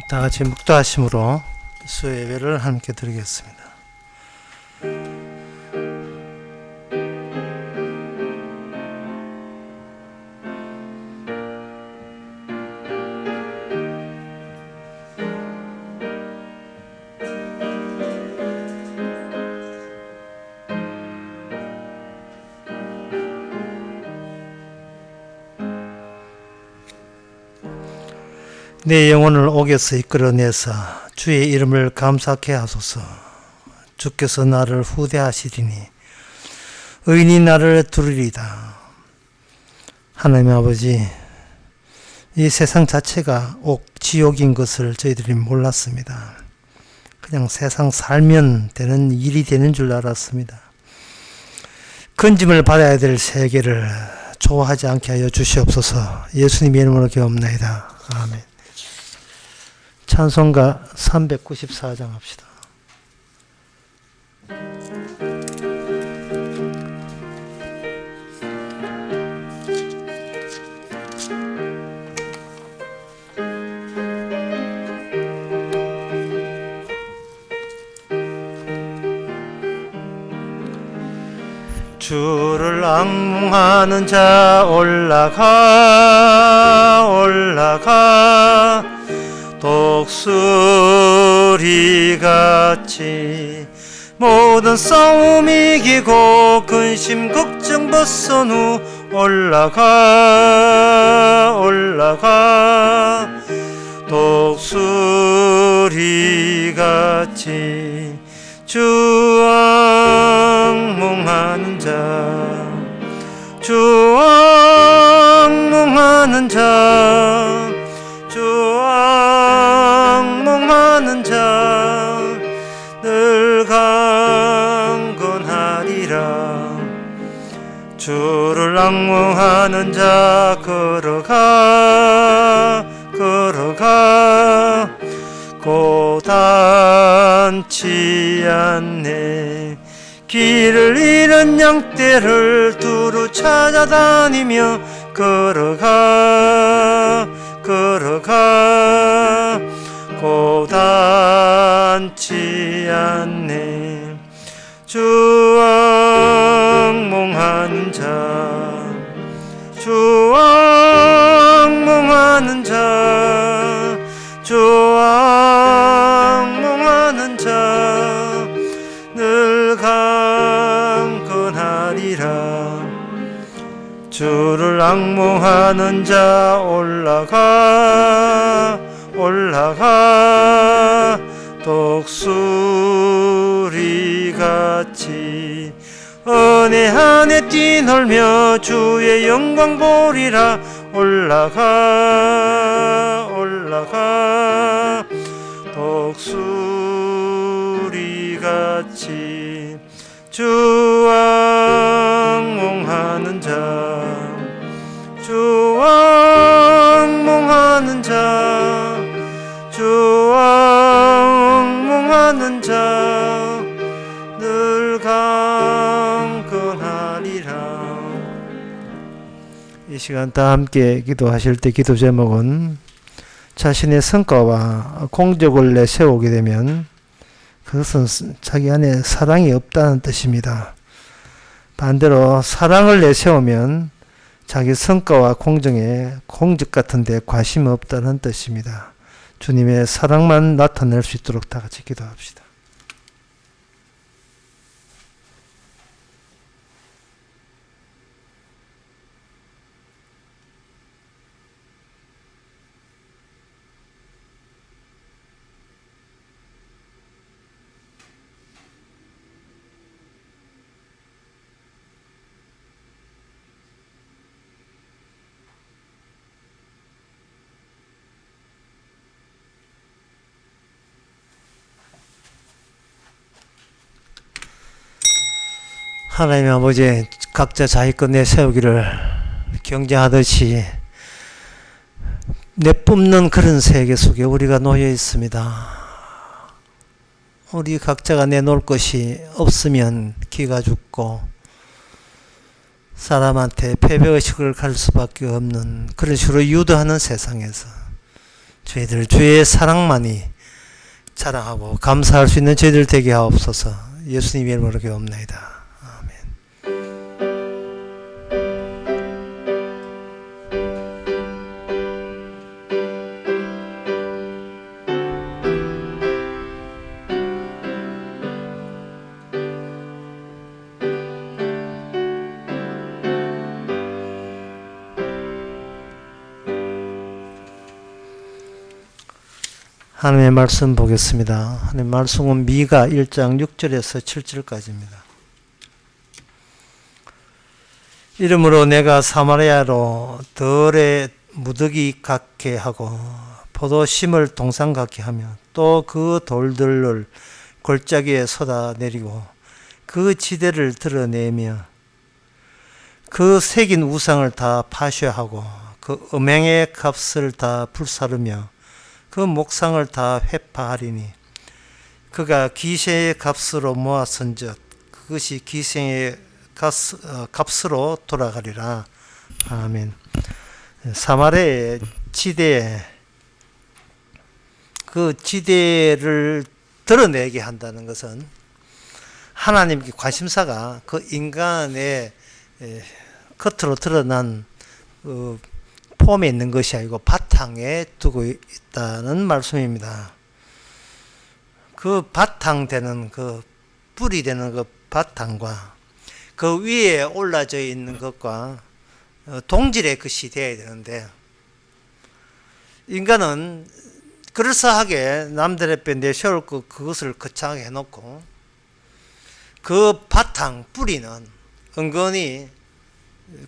다 같이 묵도하심으로 수요 예배를 함께 드리겠습니다. 내 영혼을 옥에서 이끌어내서 주의 이름을 감사케 하소서. 주께서 나를 후대하시리니 의인이 나를 두리리다. 하나님 아버지, 이 세상 자체가 지옥인 것을 저희들이 몰랐습니다. 그냥 세상 살면 되는 일이 되는 줄 알았습니다. 건짐을 받아야 될 세계를 좋아하지 않게 하여 주시옵소서. 예수님의 이름으로 기도합나이다. 아멘. 찬송가 394장 합시다. 주를 앙몽하는 자 올라가 독수리같이 모든 싸움 이기고 근심 걱정 벗은 후 올라가 독수리같이 주 앙몽하는 자 늘 강건하리라. 주를 앙몽하는 자 걸어가 고단치 않네. 길을 잃은 양떼를 두루 찾아다니며 걸어가 고단치 않네. 주 앙몽하는 자 늘 강건하리라. 주를 앙몽하는 자 올라가 독수리같이 은혜 안에 뛰놀며 주의 영광 보리라. 올라가 독수리같이 주 앙몽하는 자 늘 강건하리라. 이 시간 다 함께 기도하실 때 기도 제목은 자신의 성과와 공적을 내세우게 되면 그것은 자기 안에 사랑이 없다는 뜻입니다. 반대로 사랑을 내세우면 자기 성과와 공적 같은 데 관심 없다는 뜻입니다. 주님의 사랑만 나타낼 수 있도록 다 같이 기도합시다. 하나님 아버지, 각자 자기 것 내세우기를 경쟁하듯이 내뿜는 그런 세계 속에 우리가 놓여 있습니다. 우리 각자가 내놓을 것이 없으면 기가 죽고 사람한테 패배의식을 갈 수밖에 없는 그런 식으로 유도하는 세상에서 저희들 주의 사랑만이 자랑하고 감사할 수 있는 저희들 되게 하옵소서. 예수님 이름으로 기도합니다. 하나님의 말씀 보겠습니다. 하나님의 말씀은 미가 1장 6절에서 7절까지입니다. 이러므로 내가 사마리아로 들에 무더기 같게 하고 포도심을 동산 같게 하며 또 그 돌들을 골짜기에 쏟아내리고 그 지대를 드러내며 그 새긴 우상을 다 파쇄하고 그 음행의 값을 다 불사르며 그 목상을 다 회파하리니 그가 기생의 값으로 모았은즉 그것이 기생의 값으로 돌아가리라. 아멘. 사마리아의 지대에 그 지대를 드러내게 한다는 것은 하나님께 관심사가 그 인간의 겉으로 드러난 폼에 있는 것이 아니고 바탕에 두고 있다는 말씀입니다. 그 바탕 되는 그 뿌리 되는 그 바탕과 그 위에 올라져 있는 것과 동질의 것이 되어야 되는데 인간은 그럴싸하게 남들의 앞에 내세울 그것을 거창하게 해놓고 그 바탕 뿌리는 은근히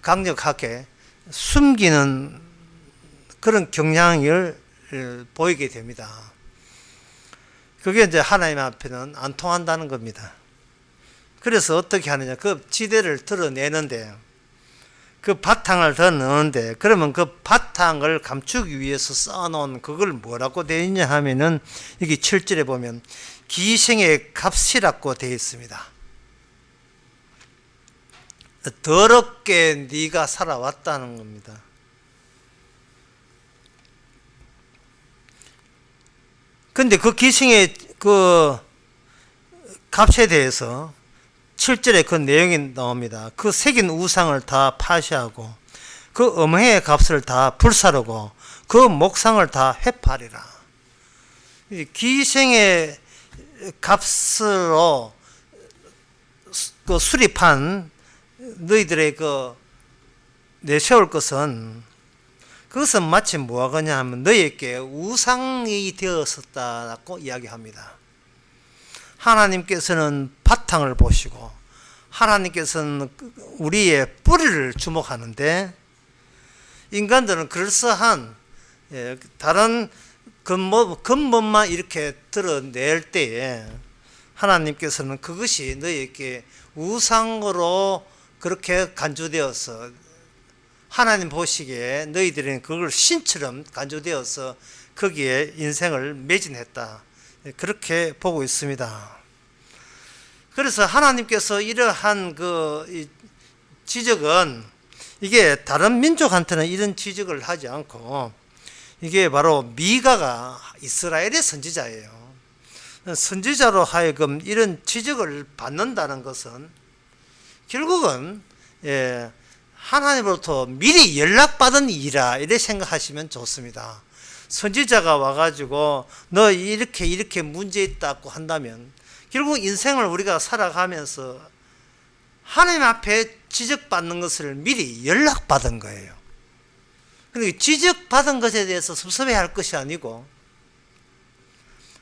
강력하게 숨기는 그런 경향을 보이게 됩니다. 그게 이제 하나님 앞에는 안 통한다는 겁니다. 그래서 어떻게 하느냐, 그 지대를 드러내는데 그 바탕을 더 넣는데 그러면 그 바탕을 감추기 위해서 쌓아놓은 그걸 뭐라고 되어 있냐 하면은 여기 7절에 보면 기생의 값이라고 되어 있습니다. 더럽게 네가 살아왔다는 겁니다. 근데 그 기생의 그 값에 대해서 7절에 그 내용이 나옵니다. 그 새긴 우상을 다 파쇄하고 그 음행의 값을 다 불사르고 그 목상을 다 회파하리라. 기생의 값으로 그 수립한 너희들의 그 내세울 것은 그것은 마치 뭐하거냐 하면 너희에게 우상이 되었었다고 이야기합니다. 하나님께서는 바탕을 보시고 하나님께서는 우리의 뿌리를 주목하는데 인간들은 그럴싸한 다른 근본만 이렇게 드러낼 때에 하나님께서는 그것이 너희에게 우상으로 그렇게 간주되어서 하나님 보시기에 너희들은 그걸 신처럼 간주되어서 거기에 인생을 매진했다. 그렇게 보고 있습니다. 그래서 하나님께서 이러한 그 지적은 이게 다른 민족한테는 이런 지적을 하지 않고 이게 바로 미가가 이스라엘의 선지자예요. 선지자로 하여금 이런 지적을 받는다는 것은 결국은 하나님으로부터 미리 연락받은 일이라 이렇게 생각하시면 좋습니다. 선지자가 와가지고 너 이렇게 문제 있다고 한다면 결국 인생을 우리가 살아가면서 하나님 앞에 지적받는 것을 미리 연락받은 거예요. 그러니까 지적받은 것에 대해서 섭섭해할 것이 아니고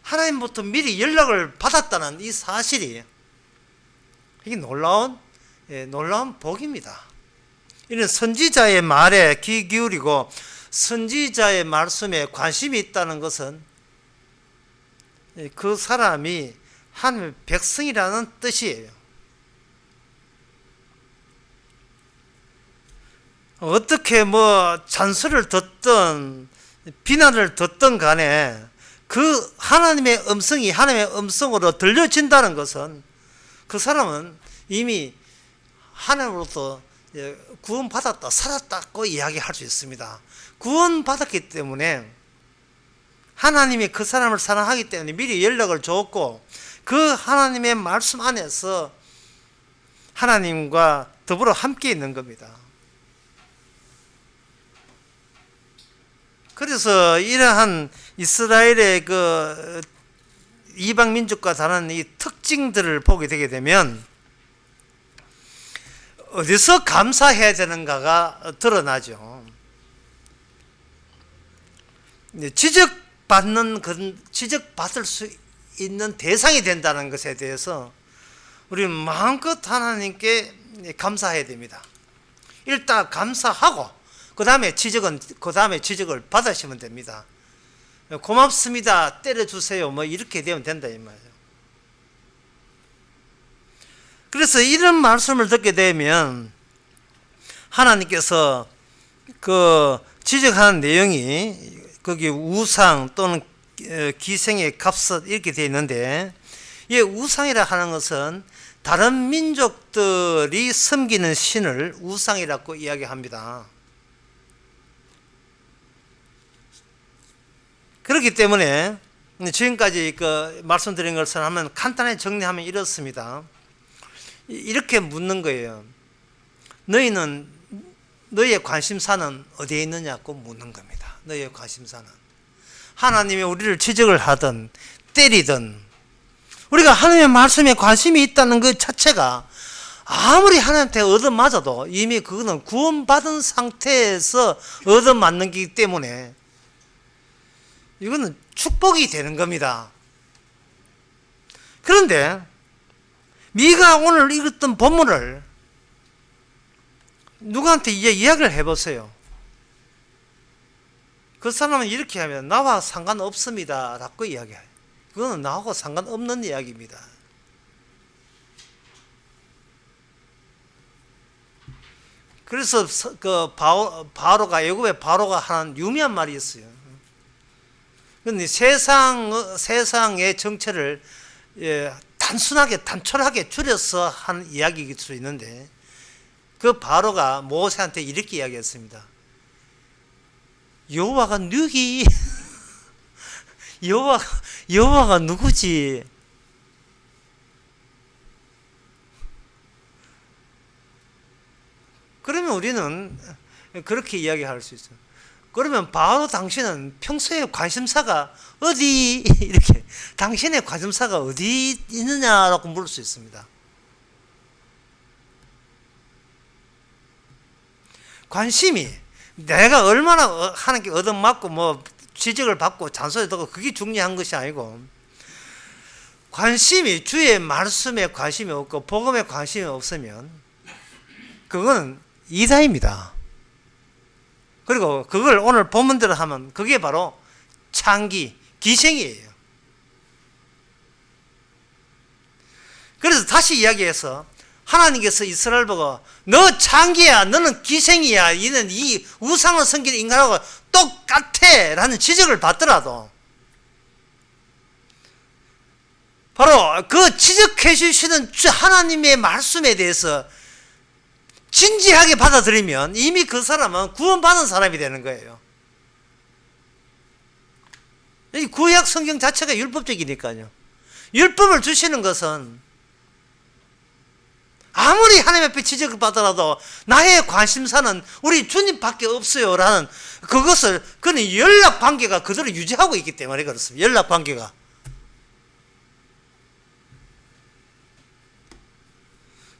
하나님부터 미리 연락을 받았다는 이 사실이 이게 놀라운 복입니다. 이는 선지자의 말에 귀 기울이고 선지자의 말씀에 관심이 있다는 것은 그 사람이 하나님의 백성이라는 뜻이에요. 어떻게 잔소리를 듣든 비난을 듣든 간에 그 하나님의 음성이 하나님의 음성으로 들려진다는 것은 그 사람은 이미 하나님으로부터 구원받았다, 살았다고 이야기할 수 있습니다. 구원받았기 때문에 하나님이 그 사람을 사랑하기 때문에 미리 연락을 줬고 그 하나님의 말씀 안에서 하나님과 더불어 함께 있는 겁니다. 그래서 이러한 이스라엘의 그 이방 민족과 다른 이 특징들을 보게 되게 되면 어디서 감사해야 되는가가 드러나죠. 지적받을 수 있는 대상이 된다는 것에 대해서 우리는 마음껏 하나님께 감사해야 됩니다. 일단 감사하고 그 다음에 지적을 받으시면 됩니다. 고맙습니다. 때려주세요. 뭐 이렇게 되면 된다 이 말이에요. 그래서 이런 말씀을 듣게 되면 하나님께서 그 지적하는 내용이 거기 우상 또는 기생의 값을 이렇게 되어 있는데, 이 우상이라 하는 것은 다른 민족들이 섬기는 신을 우상이라고 이야기합니다. 그렇기 때문에 지금까지 그 말씀드린 것을 하면 간단히 정리하면 이렇습니다. 이렇게 묻는 거예요. 너희는 너희의 관심사는 어디에 있느냐고 묻는 겁니다. 너희의 관심사는. 하나님이 우리를 지적을 하든 때리든 우리가 하나님의 말씀에 관심이 있다는 것 자체가 아무리 하나님한테 얻어맞아도 이미 그거는 구원받은 상태에서 얻어맞는 거기 때문에 이거는 축복이 되는 겁니다. 그런데 미가 오늘 읽었던 본문을 누구한테 이제 이야기를 해보세요. 그 사람은 이렇게 하면 나와 상관없습니다 라고 이야기해요. 그거는 나하고 상관없는 이야기입니다. 그래서 그 바로가 애굽의 바로가 하는 유명한 말이 있어요. 그런데 세상의 정체를 단순하게 단촐하게 줄여서 한 이야기일 수 있는데, 그 바로가 모세한테 이렇게 이야기했습니다. 여호와가 누구지? 여호와가 누구지? 그러면 우리는 그렇게 이야기할 수 있어요. 그러면 바로 당신은 평소에 관심사가 어디, 이렇게 당신의 관심사가 어디 있느냐라고 물을 수 있습니다. 관심이 내가 얼마나 하나님께 얻어맞고 뭐 지적을 받고 잔소리 듣고 그게 중요한 것이 아니고, 관심이 주의 말씀에 관심이 없고 복음에 관심이 없으면 그거는 이다입니다. 그리고 그걸 오늘 본문대로 하면 그게 바로 창기, 기생이에요. 그래서 다시 이야기해서 하나님께서 이스라엘 보고 너 창기야, 너는 기생이야, 이는 이 우상을 섬기는 인간하고 똑같아 라는 지적을 받더라도 바로 그 지적해 주시는 하나님의 말씀에 대해서 진지하게 받아들이면 이미 그 사람은 구원받은 사람이 되는 거예요. 이 구약 성경 자체가 율법적이니까요. 율법을 주시는 것은 아무리 하나님 앞에 지적을 받더라도 나의 관심사는 우리 주님밖에 없어요 라는 그것을, 그는 연락관계가 그대로 유지하고 있기 때문에 그렇습니다. 연락관계가.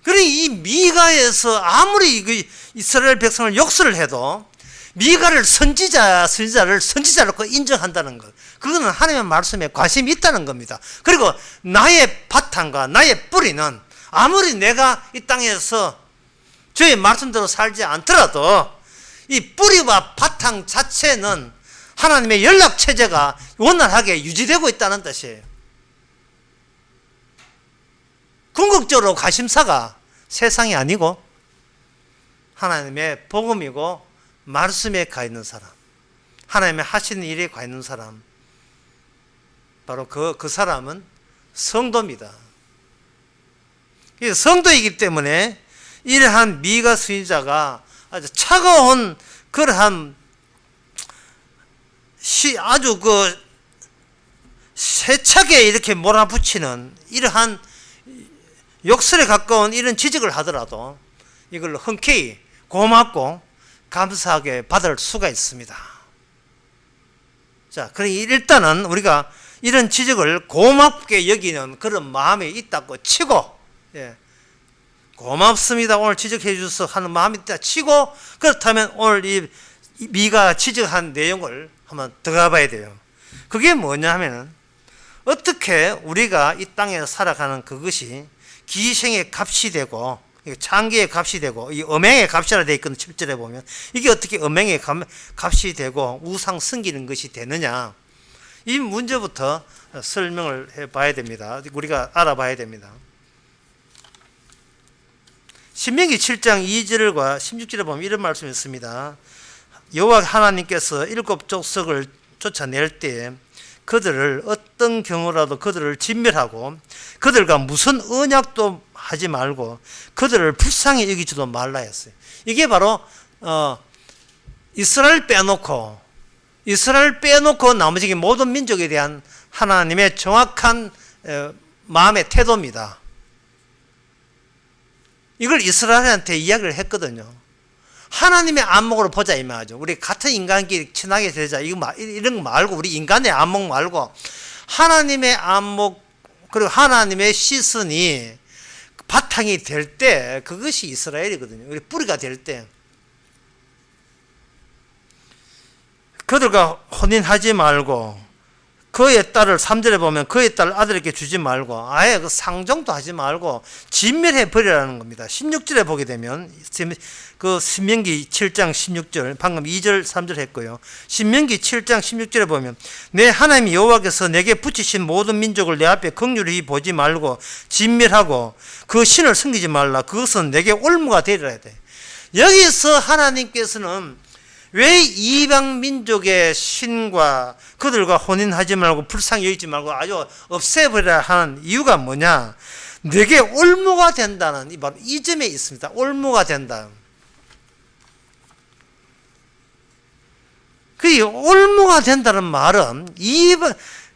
그래, 이 미가에서 아무리 이스라엘 백성을 욕설을 해도 미가를 선지자라고 인정한다는 것, 그거는 하나님의 말씀에 관심이 있다는 겁니다. 그리고 나의 바탕과 나의 뿌리는 아무리 내가 이 땅에서 주의 말씀대로 살지 않더라도 이 뿌리와 바탕 자체는 하나님의 연락체제가 원활하게 유지되고 있다는 뜻이에요. 궁극적으로 관심사가 세상이 아니고 하나님의 복음이고 말씀에 가 있는 사람, 하나님의 하시는 일에 가 있는 사람, 바로 그 사람은 성도입니다. 성도이기 때문에 이러한 미가 선지자가 아주 차가운 그러한 아주 세차게 이렇게 몰아붙이는 이러한 욕설에 가까운 이런 지적을 하더라도 이걸 흔쾌히 고맙고 감사하게 받을 수가 있습니다. 자, 그러니 일단은 우리가 이런 지적을 고맙게 여기는 그런 마음이 있다고 치고, 예, 고맙습니다. 오늘 지적해 주셔서 하는 마음이 있다 치고, 그렇다면 오늘 이 미가 지적한 내용을 한번 들어가 봐야 돼요. 그게 뭐냐 하면은, 어떻게 우리가 이 땅에 살아가는 그것이 기생의 값이 되고, 창기의 값이 되고, 이 음행의 값이라 되어 있거든. 7절에 보면 이게 어떻게 음행의 값이 되고 우상 섬기는 것이 되느냐, 이 문제부터 설명을 해 봐야 됩니다. 우리가 알아봐야 됩니다. 신명기 7장 2절과 16절에 보면 이런 말씀이 있습니다. 여호와 하나님께서 7 족속을 쫓아낼 때 그들을 어떤 경우라도 그들을 진멸하고 그들과 무슨 언약도 하지 말고 그들을 불쌍히 여기지도 말라 했어요. 이게 바로 이스라엘 빼놓고 나머지 모든 민족에 대한 하나님의 정확한 마음의 태도입니다. 이걸 이스라엘한테 이야기를 했거든요. 하나님의 안목으로 보자 이 말이죠. 우리 같은 인간끼리 친하게 되자, 이런 거 말고, 우리 인간의 안목 말고 하나님의 안목, 그리고 하나님의 시선이 바탕이 될 때 그것이 이스라엘이거든요. 우리 뿌리가 될 때 그들과 혼인하지 말고 그의 딸을 3절에 보면 그의 딸 아들에게 주지 말고 아예 그 상종도 하지 말고 진멸해 버리라는 겁니다. 16절에 보게 되면 그 신명기 7장 16절, 방금 2절 3절 했고요. 신명기 7장 16절에 보면 내 하나님 여호와께서 내게 붙이신 모든 민족을 내 앞에 긍휼히 보지 말고 진멸하고 그 신을 섬기지 말라. 그것은 내게 올무가 되리라 돼. 여기서 하나님께서는 왜 이방 민족의 신과 그들과 혼인하지 말고 불쌍히 여기지 말고 아주 없애버려야 하는 이유가 뭐냐? 내게 올무가 된다는 바로 이 점에 있습니다. 올무가 된다. 그 올무가 된다는 말은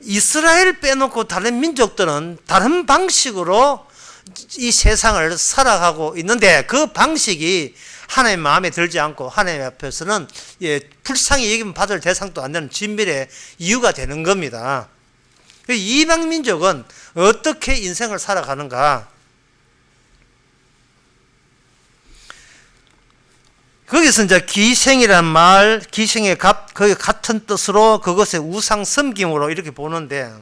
이스라엘 빼놓고 다른 민족들은 다른 방식으로 이 세상을 살아가고 있는데 그 방식이 하나님 마음에 들지 않고 하나님 앞에서는 불쌍히 여기면 받을 대상도 안 되는 진멸의 이유가 되는 겁니다. 이방 민족은 어떻게 인생을 살아가는가? 거기서 이제 기생이란 말, 기생의 값, 거기 같은 뜻으로 그것의 우상 섬김으로 이렇게 보는데,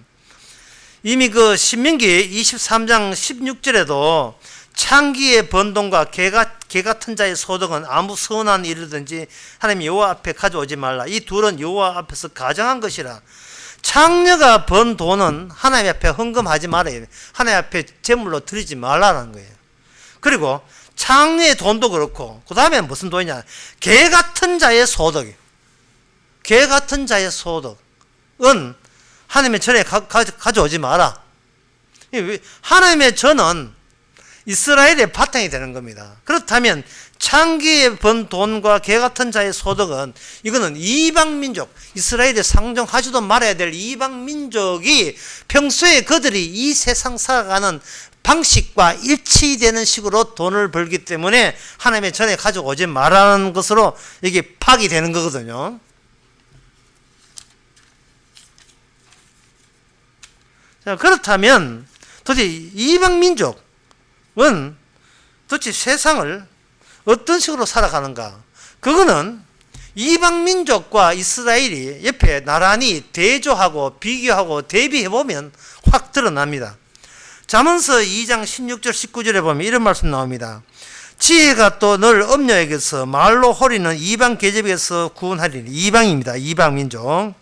이미 그 신명기 23장 16절에도 창기의 번동과 개 같은 자의 소득은 아무 선한 일이든지 하나님 여호와 앞에 가져오지 말라. 이 둘은 여호와 앞에서 가정한 것이라. 창녀가 번 돈은 하나님 앞에 헌금하지 말아야 돼. 하나님 앞에 제물로 드리지 말라는 거예요. 그리고 창녀의 돈도 그렇고 그 다음에 무슨 돈이냐? 개 같은 자의 소득. 개 같은 자의 소득은 하나님의 전에 가져오지 마라. 하나님의 전은 이스라엘의 바탕이 되는 겁니다. 그렇다면 창기에 번 돈과 개 같은 자의 소득은 이거는 이방 민족, 이스라엘에 상종하지도 말아야 될 이방 민족이 평소에 그들이 이 세상 살아가는 방식과 일치되는 식으로 돈을 벌기 때문에 하나님의 전에 가져오지 말라는 것으로 이게 파악이 되는 거거든요. 자, 그렇다면 도대체 이방 민족은 도대체 세상을 어떤 식으로 살아가는가? 그거는 이방 민족과 이스라엘이 옆에 나란히 대조하고 비교하고 대비해보면 확 드러납니다. 잠언서 2장 16절 19절에 보면 이런 말씀 나옵니다. 지혜가 또 널 엄녀에게서 말로 호리는 이방 계집에서 구원하리니. 이방입니다. 이방 민족.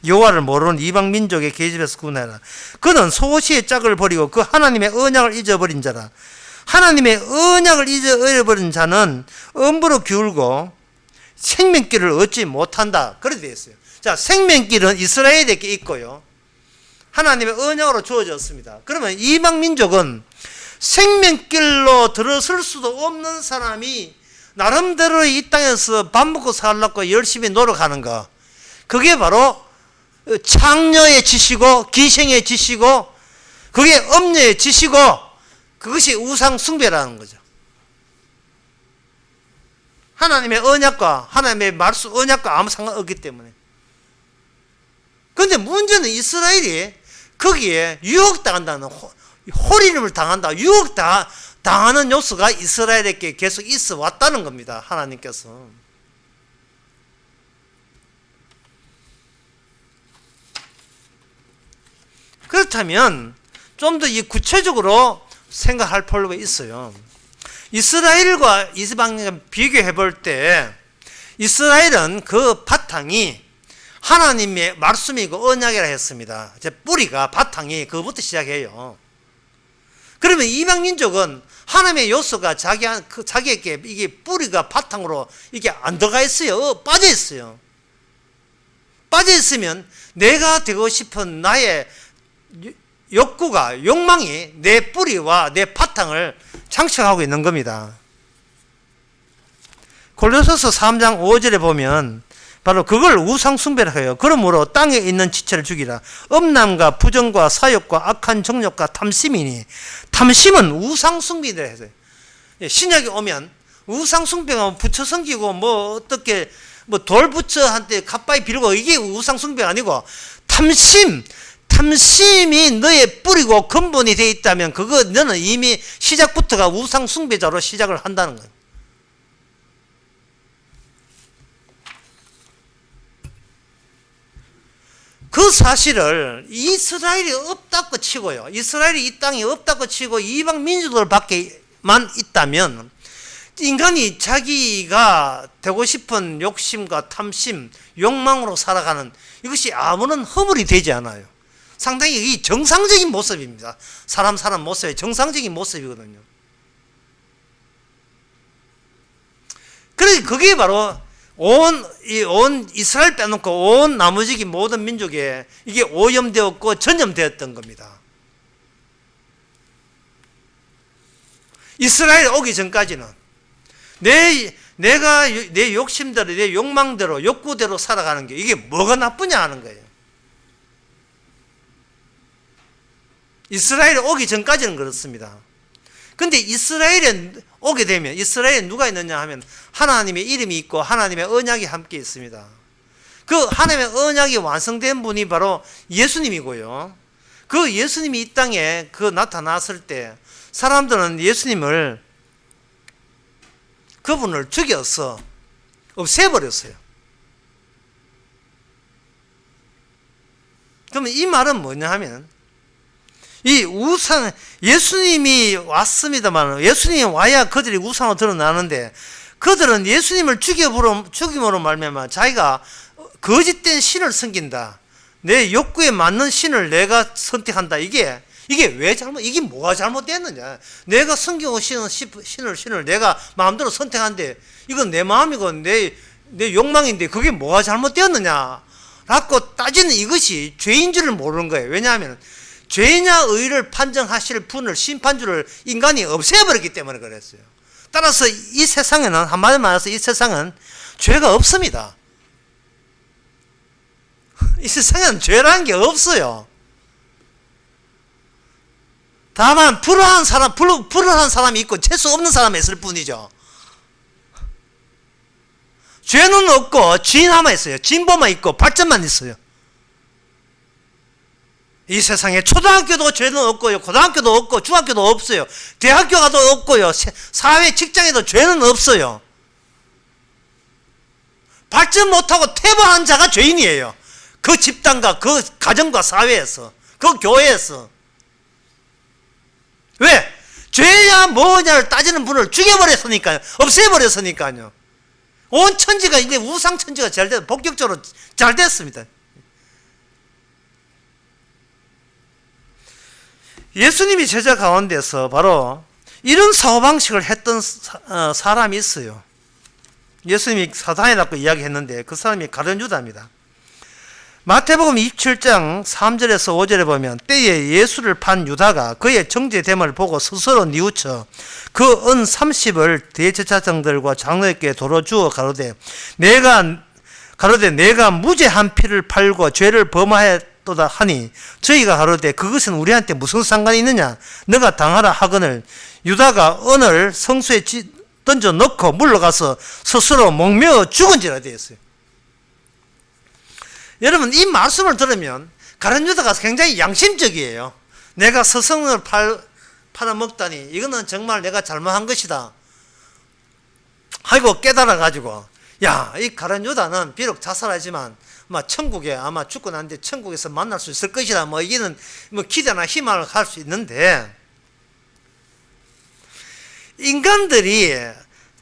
여호와를 모르는 이방 민족의 계집에서 구원하라. 그는 소시의 짝을 버리고 그 하나님의 언약을 잊어버린 자라. 하나님의 언약을 잊어버린 자는 엄부로 기울고 생명길을 얻지 못한다. 그렇게 되어 있어요. 자, 생명길은 이스라엘에게 있고요. 하나님의 언약으로 주어졌습니다. 그러면 이방 민족은 생명길로 들어설 수도 없는 사람이 나름대로 이 땅에서 밥 먹고 살려고 열심히 노력하는 거. 그게 바로 창녀의 짓이고 기생의 짓이고 그게 엄녀의 짓이고 그것이 우상 숭배라는 거죠. 하나님의 언약과 하나님의 말씀 언약과 아무 상관없기 때문에. 그런데 문제는 이스라엘이 거기에 유혹당한다는 호리름을 당한다. 유혹당하는 요소가 이스라엘에게 계속 있어 왔다는 겁니다. 하나님께서. 그렇다면 좀 더 이 구체적으로 생각할 필요가 있어요. 이스라엘과 이방인을 비교해 볼 때 이스라엘은 그 바탕이 하나님의 말씀이고 언약이라 했습니다. 제 뿌리가 바탕이 그것부터 시작해요. 그러면 이방 민족은 하나님의 요소가 자기에게 이게 뿌리가 바탕으로 이게 안 들어가 있어요. 빠져 있어요. 빠져 있으면 내가 되고 싶은 나의 욕구가 욕망이 내 뿌리와 내 바탕을 장착하고 있는 겁니다. 골로새서 3장 5절에 보면 바로 그걸 우상 숭배라 해요. 그러므로 땅에 있는 지체를 죽이라. 음란과 부정과 사욕과 악한 정욕과 탐심이니 탐심은 우상 숭배라 해서 신약에 오면 우상 숭배가 부처 섬기고 뭐 어떻게 뭐 돌 부처한테 갓바위 빌고 이게 우상 숭배가 아니고 탐심이 너의 뿌리고 근본이 되어 있다면 그거 너는 이미 시작부터가 우상 숭배자로 시작을 한다는 거예요. 그 사실을 이스라엘이 없다고 치고요. 이스라엘이 이 땅에 없다고 치고 이방 민족들 밖에만 있다면 인간이 자기가 되고 싶은 욕심과 탐심, 욕망으로 살아가는 이것이 아무런 허물이 되지 않아요. 상당히 이 정상적인 모습입니다. 사람 모습의 정상적인 모습이거든요. 그래서 그게 바로 온 이스라엘 빼놓고 온 나머지 모든 민족에 이게 오염되었고 전염되었던 겁니다. 이스라엘 오기 전까지는 내가 내 욕심대로 내 욕망대로 욕구대로 살아가는 게 이게 뭐가 나쁘냐 하는 거예요. 이스라엘 오기 전까지는 그렇습니다. 근데 이스라엘에 오게 되면 이스라엘에 누가 있느냐 하면 하나님의 이름이 있고 하나님의 언약이 함께 있습니다. 그 하나님의 언약이 완성된 분이 바로 예수님이고요. 그 예수님이 이 땅에 나타났을 때 사람들은 예수님을 그분을 죽여서 없애버렸어요. 그러면 이 말은 뭐냐 하면 이 우상, 예수님이 왔습니다만 예수님이 와야 그들이 우상으로 드러나는데 그들은 예수님을 죽임으로 말미암아 자기가 거짓된 신을 섬긴다. 내 욕구에 맞는 신을 내가 선택한다. 이게 이게 뭐가 잘못됐느냐. 내가 섬기고 신을 내가 마음대로 선택한데 이건 내 마음이고 내 욕망인데 그게 뭐가 잘못되었느냐 라고 따지는 이것이 죄인 줄을 모르는 거예요. 왜냐하면 죄냐 의를 판정하실 분을 심판주를 인간이 없애버렸기 때문에 그랬어요. 따라서 이 세상에는 한마디로 말해서 이 세상은 죄가 없습니다. 이 세상에는 죄라는 게 없어요. 다만 불안한 사람이 있고 재수 없는 사람이 있을 뿐이죠. 죄는 없고 진화만 있어요. 진보만 있고 발전만 있어요. 이 세상에 초등학교도 죄는 없고요. 고등학교도 없고 중학교도 없어요. 대학교 가도 없고요. 사회 직장에도 죄는 없어요. 발전 못하고 퇴보한 자가 죄인이에요. 그 집단과 그 가정과 사회에서 그 교회에서. 왜? 죄야 뭐냐를 따지는 분을 죽여버렸으니까요. 없애버렸으니까요. 온 천지가 이제 우상 천지가 잘 됐, 본격적으로 잘 됐습니다. 예수님이 제자 가운데서 바로 이런 사고방식을 했던 사람이 있어요. 예수님이 사단에 낳고 이야기했는데 그 사람이 가룟 유다입니다. 마태복음 27장 3절에서 5절에 보면 때에 예수를 판 유다가 그의 정죄됨을 보고 스스로 뉘우쳐 그 은 30을 대제사장들과 장로에게 도로 주어 가로되 내가 가로되 내가 무죄한 피를 팔고 죄를 범하였도다 하니 저희가 가로되 그것은 우리한테 무슨 상관이 있느냐 너가 당하라 하거늘 유다가 언을 성수에 던져 넣고 물러가서 스스로 목매어 죽은지라 되었어요. 여러분 이 말씀을 들으면 가룟 유다가 굉장히 양심적이에요. 내가 스승을 팔아먹다니 이거는 정말 내가 잘못한 것이다 하고 깨달아가지고 이 가룟 유다는 비록 자살하지만 천국에 아마 죽고 난 뒤에 천국에서 만날 수 있을 것이다 이게는 기대나 희망을 할 수 있는데 인간들이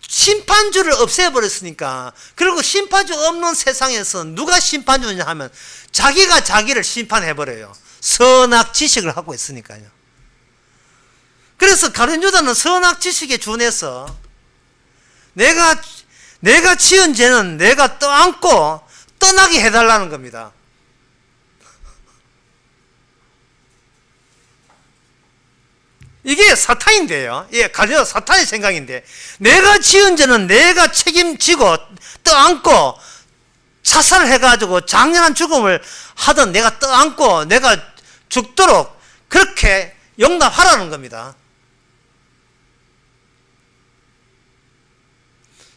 심판주를 없애버렸으니까 그리고 심판주 없는 세상에서 누가 심판주냐 하면 자기가 자기를 심판해버려요. 선악지식을 하고 있으니까요. 그래서 가룟 유다는 선악지식에 준해서 내가 지은 죄는 내가 떠안고 떠나게 해달라는 겁니다. 이게 사탄인데요. 가룟 사탄의 생각인데 내가 지은 죄는 내가 책임지고 떠안고 자살을 해가지고 장렬한 죽음을 하던 내가 떠안고 내가 죽도록 그렇게 용납하라는 겁니다.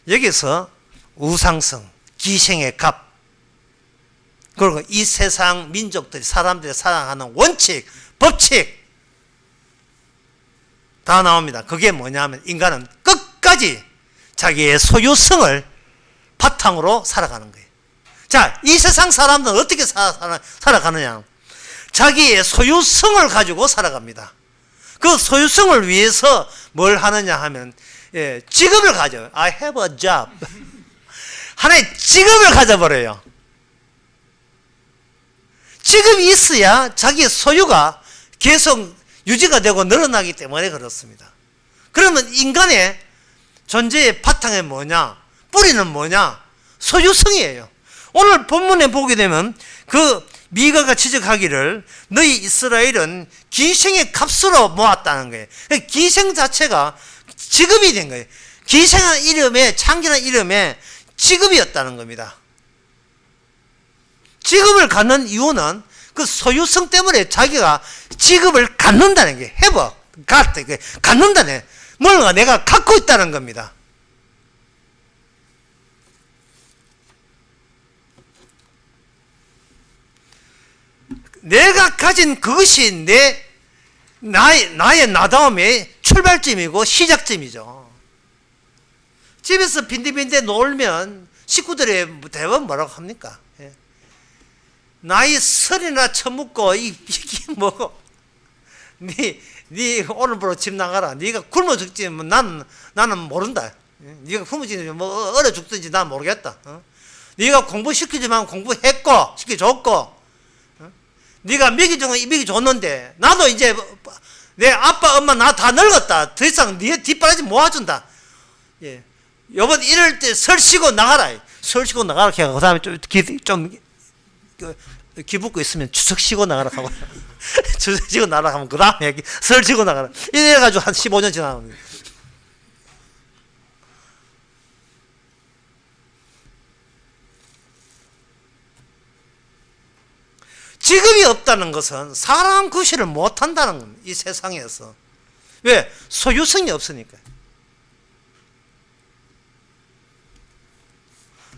여기서 우상성, 기생의 값, 그리고 이 세상 민족들이 사람들이 살아가는 원칙, 법칙 다 나옵니다. 그게 뭐냐면 인간은 끝까지 자기의 소유성을 바탕으로 살아가는 거예요. 자, 이 세상 사람들은 어떻게 살아가느냐? 자기의 소유성을 가지고 살아갑니다. 그 소유성을 위해서 뭘 하느냐 하면 직업을 가져요. I have a job. 하나의 직업을 가져버려요. 직업이 있어야 자기의 소유가 계속 유지가 되고 늘어나기 때문에 그렇습니다. 그러면 인간의 존재의 바탕에 뭐냐? 뿌리는 뭐냐? 소유성이에요. 오늘 본문에 보게 되면 그 미가가 지적하기를 너희 이스라엘은 기생의 값으로 모았다는 거예요. 기생 자체가 직업이 된 거예요. 기생한 이름에, 창기한 이름에 직업이었다는 겁니다. 직업을 갖는 이유는 그 소유성 때문에 자기가 직업을 갖는다는 게 갖는다네. 뭔가 내가 갖고 있다는 겁니다. 내가 가진 그것이 나의 나다움의 출발점이고 시작점이죠. 집에서 빈대빈대 놀면 식구들이 대부분 뭐라고 합니까? 나이 설이나 처먹고 이게 뭐고 네 오늘부로 집 나가라. 네가 굶어 죽지 나는 모른다. 네가 굶어 죽든지 뭐 얼어 죽든지 난 모르겠다. 네가 공부시키지만 공부했고 시켜줬고 네가 먹이줬는데 나도 이제 내 아빠 엄마 나 다 늙었다. 더 이상 네 뒷바라지 모아준다. 여보 이럴 때 설 쉬고 나가라. 설 쉬고 나가라. 그 다음에 좀 기붓고 있으면 추석 쉬고 나가라 하고 추석 쉬고 나가라 하면 그 다음에 설 쉬고 나가라. 이래가지고 한 15년 지나갑니다. 직업이 없다는 것은 사람 구실을 못한다는 겁니다. 이 세상에서. 왜? 소유성이 없으니까.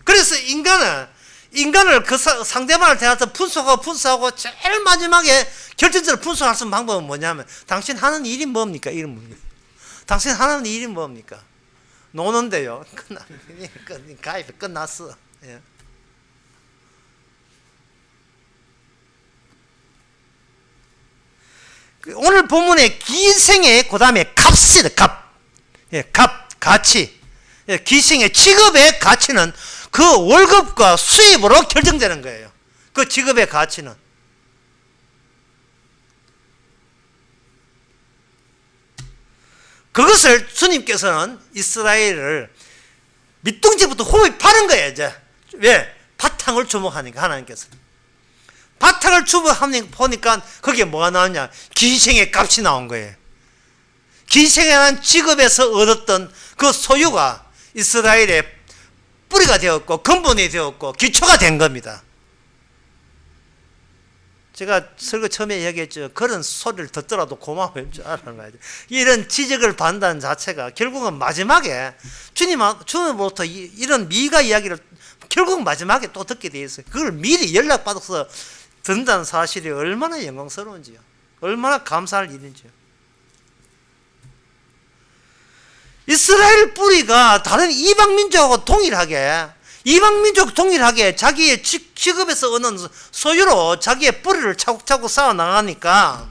그래서 인간을 그 상대방을 대해서 분석하고 제일 마지막에 결정적으로 분석할 수 있는 방법은 뭐냐면 당신 하는 일이 뭡니까? 당신 하는 일이 뭡니까? 노는데요. 가입이 끝났어. 예. 오늘 본문의 기생의 그 다음에 값이다. 값, 가치. 기생의 직업의 가치는 그 월급과 수입으로 결정되는 거예요. 그 직업의 가치는. 그것을 주님께서는 이스라엘을 밑둥지부터 호흡하는 거예요. 이제. 왜? 바탕을 주목하니까 하나님께서는. 바탕을 보니까 거기에 뭐가 나오냐? 기생의 값이 나온 거예요. 기생이라는 직업에서 얻었던 그 소유가 이스라엘의 뿌리가 되었고 근본이 되었고 기초가 된 겁니다. 제가 설교 처음에 얘기했죠. 그런 소리를 듣더라도 고마울 줄 알아는 거죠. 이런 지적을 받는다는 자체가 결국은 마지막에 주님으로부터 이런 미가 이야기를 결국 마지막에 또 듣게 돼 있어요. 그걸 미리 연락받아서 듣는다는 사실이 얼마나 영광스러운지요. 얼마나 감사할 일인지요. 이스라엘 뿌리가 다른 이방민족하고 동일하게 자기의 직업에서 얻는 소유로 자기의 뿌리를 차곡차곡 쌓아 나가니까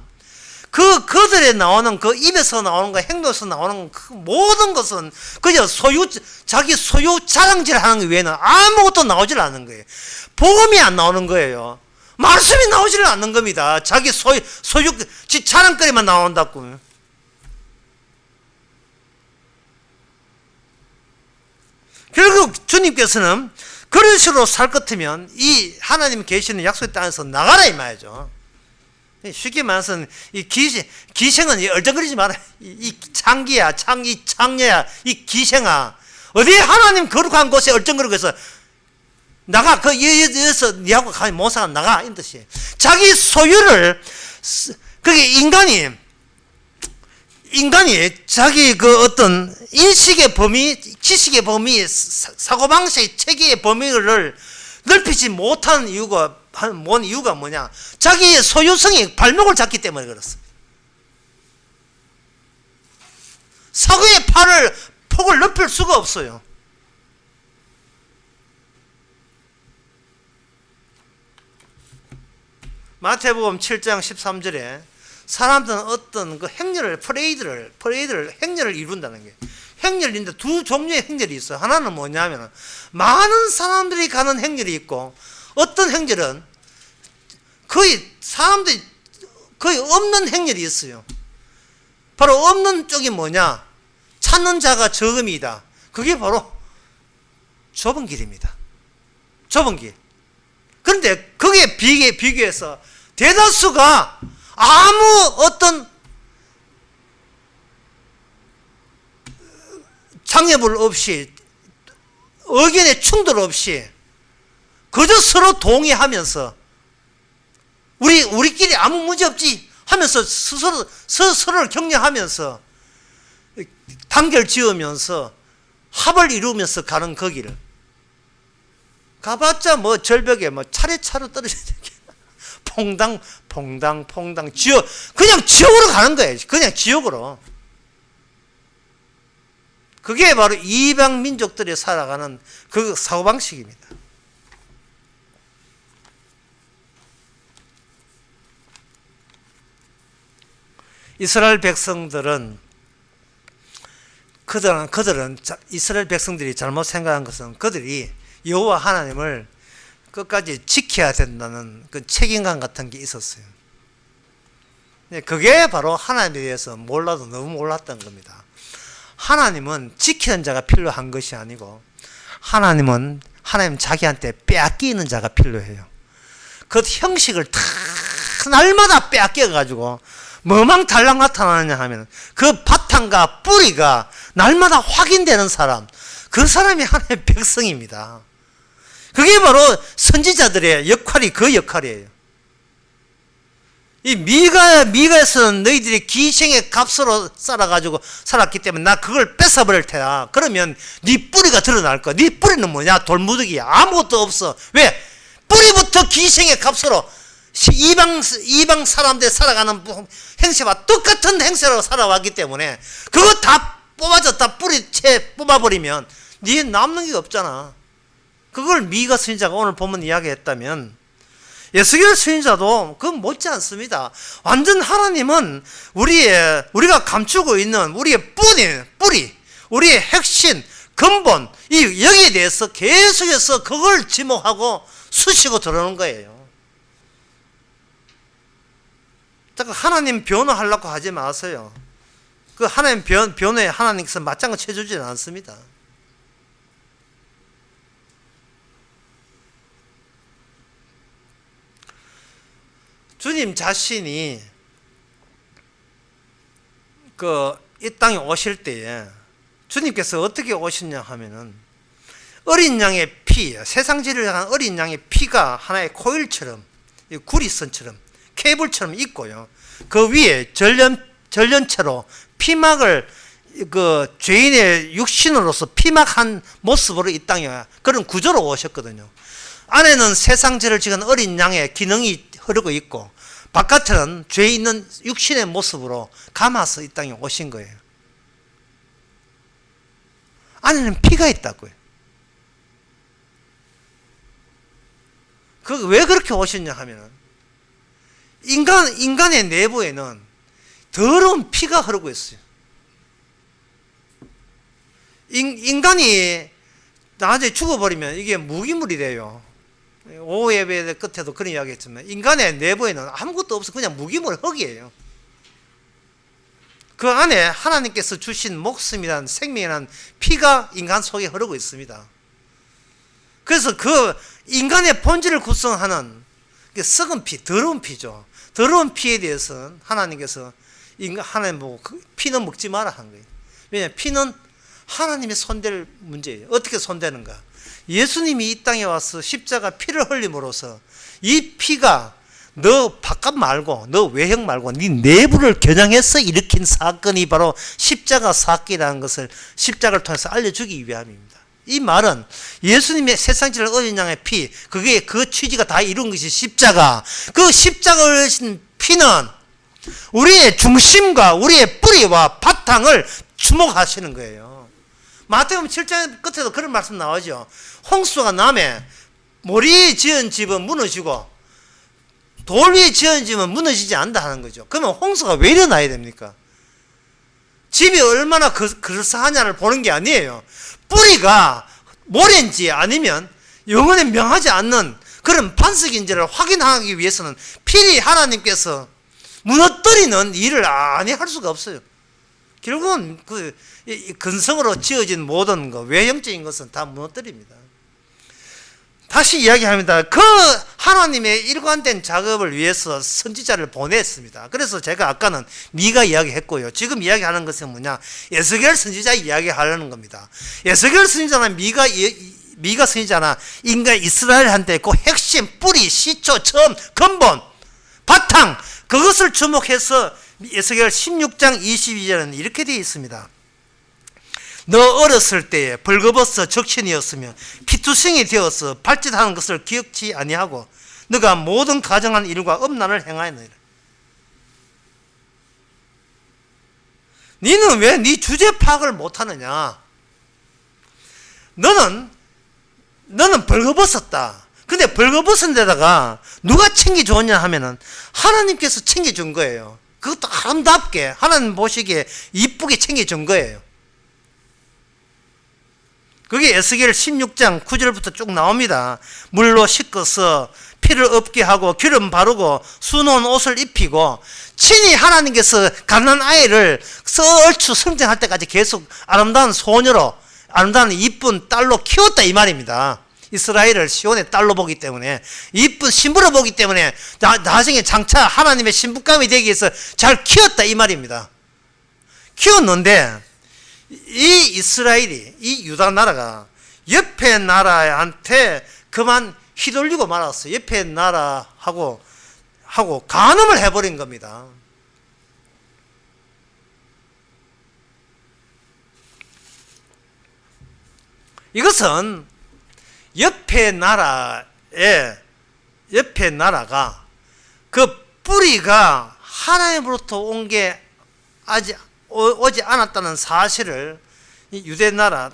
그들에 나오는 그 입에서 나오는 거, 행동에서 나오는 그 모든 것은 그저 자기 소유 자랑질 하는 것 외에는 아무것도 나오질 않는 거예요. 복음이 안 나오는 거예요. 말씀이 나오질 않는 겁니다. 자기 소유 자랑거리만 나온다고. 결국 주님께서는 그런 식으로 살 것 같으면 이 하나님 계시는 약속의 땅에서 나가라 이 말이죠. 쉽게 말해서 이 기생은 얼쩡거리지 마라. 이 창기야, 창녀야, 이 기생아, 어디 하나님 거룩한 곳에 얼쩡거리고 해서 나가, 여기서 니하고 못 살아, 나가, 이 뜻이에요. 자기 소유를, 그게 인간이 자기 그 어떤 인식의 범위, 지식의 범위, 사고방식, 체계의 범위를 넓히지 못한 이유가 뭐냐? 자기의 소유성이 발목을 잡기 때문에 그렇습니다. 사고의 폭을 넓힐 수가 없어요. 마태복음 7장 13절에 사람들은 어떤 그 행렬을 이룬다는 게, 행렬인데 두 종류의 행렬이 있어요. 하나는 뭐냐면 많은 사람들이 가는 행렬이 있고, 어떤 행렬은 사람들이 거의 없는 행렬이 있어요. 바로 없는 쪽이 뭐냐? 찾는 자가 적음이다. 그게 바로 좁은 길입니다. 좁은 길. 그런데 거기에 비교해서 대다수가 아무 어떤 장애물 없이, 의견의 충돌 없이 그저 서로 동의하면서 우리끼리 아무 문제 없지 하면서 서로를 격려하면서 단결 지으면서 합을 이루면서 가는 그 길을 가봤자 뭐 절벽에 뭐 차례차례 떨어져야 되게 퐁당 그냥 지옥으로 가는 거예요. 그냥 지옥으로. 그게 바로 이방 민족들이 살아가는 그 사고방식입니다. 이스라엘 백성들은 이스라엘 백성들이 잘못 생각한 것은 그들이 여호와 하나님을 끝까지 지켜야 된다는 그 책임감 같은 게 있었어요. 그게 바로 하나님에 대해서 몰라도 너무 몰랐던 겁니다. 하나님은 지키는 자가 필요한 것이 아니고, 하나님 자기한테 빼앗기는 자가 필요해요. 그 형식을 다 날마다 빼앗겨가지고 뭐만 달랑 나타나느냐 하면 그 바탕과 뿌리가 날마다 확인되는 사람, 그 사람이 하나님의 백성입니다. 그게 바로 선지자들의 역할이 그 역할이에요. 이 미가에서는 너희들이 기생의 값으로 살았기 때문에 나 그걸 뺏어버릴 테다. 그러면 네 뿌리가 드러날 거야. 네 뿌리는 뭐냐? 돌무더기야. 아무것도 없어. 왜? 뿌리부터 기생의 값으로 이방 사람들 살아가는 행세와 똑같은 행세로 살아왔기 때문에 그거 다 뽑아졌다 뿌리채 뽑아버리면 네 남는 게 없잖아. 그걸 미가 선지자가 오늘 보면 이야기했다면, 예수겔 선지자도 그건 못지 않습니다. 완전 하나님은 우리가 감추고 있는 우리의 뿌리, 우리의 핵심, 근본, 여기에 대해서 계속해서 그걸 지목하고 수시고 들어오는 거예요. 자꾸 하나님 변호하려고 하지 마세요. 그 하나님 변호에 하나님께서 맞장구 쳐주지는 않습니다. 주님 자신이 이 땅에 오실 때에 주님께서 어떻게 오셨냐 하면은 어린 양의 피, 세상지를 향한 어린 양의 피가 하나의 코일처럼, 구리선처럼, 케이블처럼 있고요. 그 위에 전련체로 피막을 그 죄인의 육신으로서 피막한 모습으로 이 땅에 그런 구조로 오셨거든요. 안에는 세상죄를 지은 어린 양의 기능이 흐르고 있고, 바깥에는 죄 있는 육신의 모습으로 감아서 이 땅에 오신 거예요. 안에는 피가 있다고요. 왜 그렇게 오셨냐 하면은, 인간의 내부에는 더러운 피가 흐르고 있어요. 인간이 나중에 죽어버리면 이게 무기물이 돼요. 오예배 끝에도 그런 이야기 했지만, 인간의 내부에는 아무것도 없어. 그냥 무기물, 흙이에요. 그 안에 하나님께서 주신 목숨이란 생명이란 피가 인간 속에 흐르고 있습니다. 그래서 그 인간의 본질을 구성하는 썩은 피, 더러운 피죠. 더러운 피에 대해서는 하나님께서 하나님 보고 피는 먹지 마라 한 거예요. 왜냐하면 피는 하나님의 손댈 문제예요. 어떻게 손대는가? 예수님이 이 땅에 와서 십자가 피를 흘림으로써 이 피가 너 바깥 말고, 너 외형 말고 네 내부를 겨냥해서 일으킨 사건이 바로 십자가 사건이라는 것을 십자가를 통해서 알려주기 위함입니다. 이 말은 예수님의 세상지를 어린 양의 피, 그게 그 취지가 다 이룬 것이 십자가. 그 십자가를 흘린 피는 우리의 중심과 우리의 뿌리와 바탕을 주목하시는 거예요. 마태복음 7장 끝에도 그런 말씀 나오죠. 홍수가 남에 모리에 지은 집은 무너지고 돌 위에 지은 집은 무너지지 않는다 하는 거죠. 그러면 홍수가 왜 일어나야 됩니까? 집이 얼마나 그럴싸하냐를 보는 게 아니에요. 뿌리가 모래인지 아니면 영원히 명하지 않는 그런 반석인지를 확인하기 위해서는 필히 하나님께서 무너뜨리는 일을 아니 할 수가 없어요. 결국은 그 근성으로 지어진 모든 것, 외형적인 것은 다 무너뜨립니다. 다시 이야기합니다. 그 하나님의 일관된 작업을 위해서 선지자를 보냈습니다. 그래서 제가 아까는 미가 이야기했고요. 지금 이야기하는 것은 뭐냐? 에스겔 선지자 이야기하려는 겁니다. 에스겔 선지자나 미가 선지자나 인간 이스라엘한테 그 핵심, 뿌리, 시초, 처음, 근본, 바탕, 그것을 주목해서 에스겔 16장 22절에는 이렇게 되어 있습니다. 너 어렸을 때에 벌거벗어 적신이었으며 피투성이 되어서 발짓하는 것을 기억지 아니하고 너가 모든 가정한 일과 음란을 행하였느니라. 너는 왜 네 주제 파악을 못하느냐? 너는 벌거벗었다. 근데 벌거벗은 데다가 누가 챙겨줬냐 하면은 하나님께서 챙겨준 거예요. 그것도 아름답게 하나님 보시기에 이쁘게 챙겨준 거예요. 그게 에스겔 16장 9절부터 쭉 나옵니다. 물로 씻어서 피를 없게 하고 기름 바르고 수놓은 옷을 입히고 친히 하나님께서 갓난 아이를 얼추 성장할 때까지 계속 아름다운 소녀로 아름다운 이쁜 딸로 키웠다 이 말입니다. 이스라엘을 시온의 딸로 보기 때문에 이쁜 신부로 보기 때문에 나중에 장차 하나님의 신부감이 되기 위해서 잘 키웠다 이 말입니다. 키웠는데 이 이스라엘이, 이 유다 나라가 옆에 나라한테 그만 휘둘리고 말았어요. 옆에 나라하고 간음을 해버린 겁니다. 이것은 옆에 나라가 그 뿌리가 하나님으로부터 온 게 아직 오지 않았다는 사실을 유다나라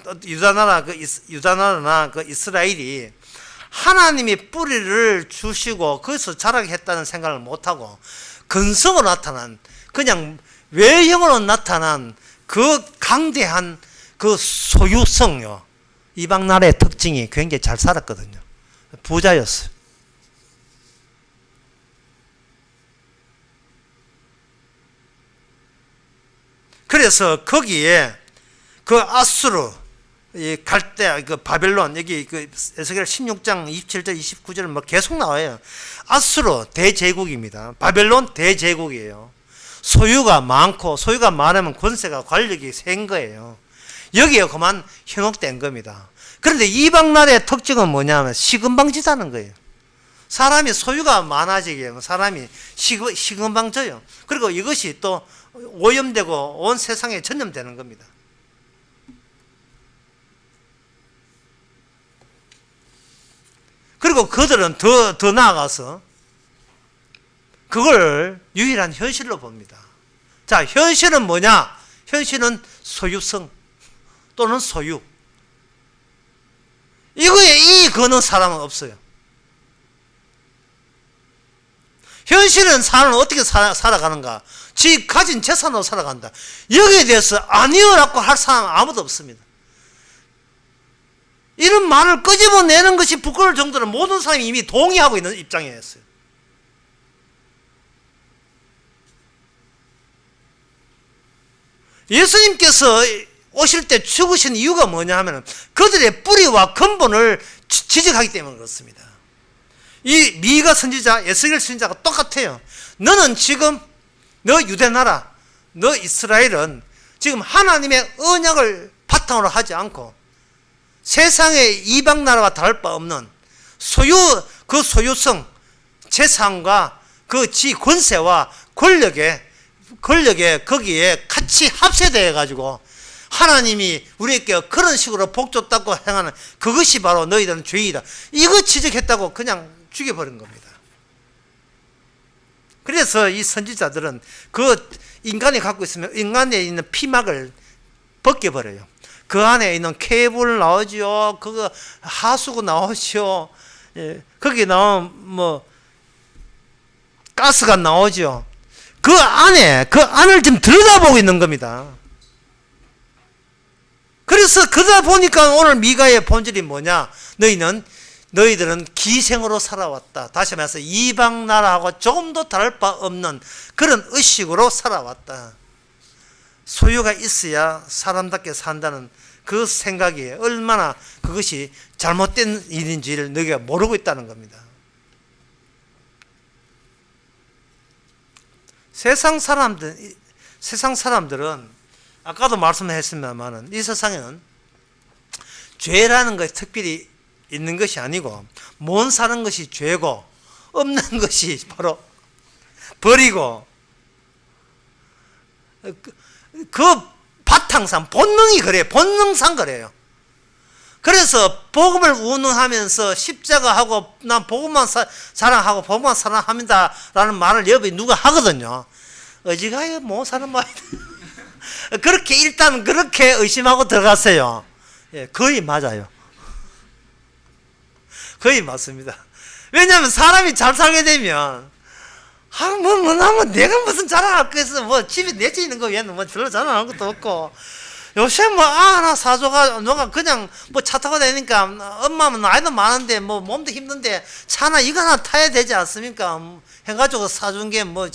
그 이스라엘이 하나님이 뿌리를 주시고 거기서 자라겠다는 생각을 못하고 근성으로 나타난 그냥 외형으로 나타난 그 강대한 그 소유성요. 이방 나라의 특징이 굉장히 잘 살았거든요. 부자였어요. 그래서 거기에 그 아수르, 갈대, 그 바벨론, 여기 그 에스겔 16장 27절, 29절 뭐 계속 나와요. 아수르 대제국입니다. 바벨론 대제국이에요. 소유가 많고, 소유가 많으면 권세가 관력이 센 거예요. 여기에 그만 현혹된 겁니다. 그런데 이방 나라의 특징은 뭐냐면 시금방지다는 거예요. 사람이 소유가 많아지게 되면 사람이 시금방져요. 그리고 이것이 또 오염되고 온 세상에 전염되는 겁니다. 그리고 그들은 더 나아가서 그걸 유일한 현실로 봅니다. 자, 현실은 뭐냐? 현실은 소유성 또는 소유. 이거에 이의 거는 사람은 없어요. 현실은 사람은 어떻게 살아가는가? 지 가진 재산으로 살아간다. 여기에 대해서 아니요라고 할 사람은 아무도 없습니다. 이런 말을 끄집어내는 것이 부끄러울 정도로 모든 사람이 이미 동의하고 있는 입장이었어요. 예수님께서 오실 때 죽으신 이유가 뭐냐 하면 그들의 뿌리와 근본을 지적하기 때문에 그렇습니다. 이 미가 선지자, 에스겔 선지자가 똑같아요. 너는 지금 너 유대나라, 너 이스라엘은 지금 하나님의 언약을 바탕으로 하지 않고 세상의 이방 나라와 다를 바 없는 그 소유성, 재산과 그 지 권세와 권력에 거기에 같이 합세되어 가지고 하나님이 우리에게 그런 식으로 복 줬다고 행하는 그것이 바로 너희들은 죄이다. 이거 지적했다고 그냥 죽여버린 겁니다. 그래서 이 선지자들은 그 인간이 갖고 있으면 인간에 있는 피막을 벗겨버려요. 그 안에 있는 케이블 나오죠. 그거 하수구 나오죠. 예, 거기 나오면 뭐 가스가 나오죠. 그 안을 지금 들여다보고 있는 겁니다. 그래서 그러다 보니까 오늘 미가의 본질이 뭐냐? 너희들은 기생으로 살아왔다. 다시 말해서 이방 나라하고 조금도 다를 바 없는 그런 의식으로 살아왔다. 소유가 있어야 사람답게 산다는 그 생각이 얼마나 그것이 잘못된 일인지를 너희가 모르고 있다는 겁니다. 세상 사람들은 아까도 말씀했습니다만 이 세상에는 죄라는 것이 특별히 있는 것이 아니고 못 사는 것이 죄고 없는 것이 바로 버리고 그 바탕상 본능이 그래요. 본능상 그래요. 그래서 복음을 운운하면서 십자가하고 난 복음만 사랑하고 복음만 사랑합니다 라는 말을 여기 누가 하거든요. 어지가요 못 사는 말이다. 그렇게 일단 그렇게 의심하고 들어갔어요. 예, 거의 맞아요. 거의 맞습니다. 왜냐하면 사람이 잘 살게 되면 나면 내가 무슨 자랑할 거 있어. 뭐 집에 내 집 있는 거 외에는 뭐 별로 자랑할 것도 없고. 요새 뭐 하나 사줘가 너가 그냥 뭐 차 타고 다니니까 엄마는 나이도 많은데 뭐 몸도 힘든데 차나 이거 하나 타야 되지 않습니까? 해가지고 사준 게 뭐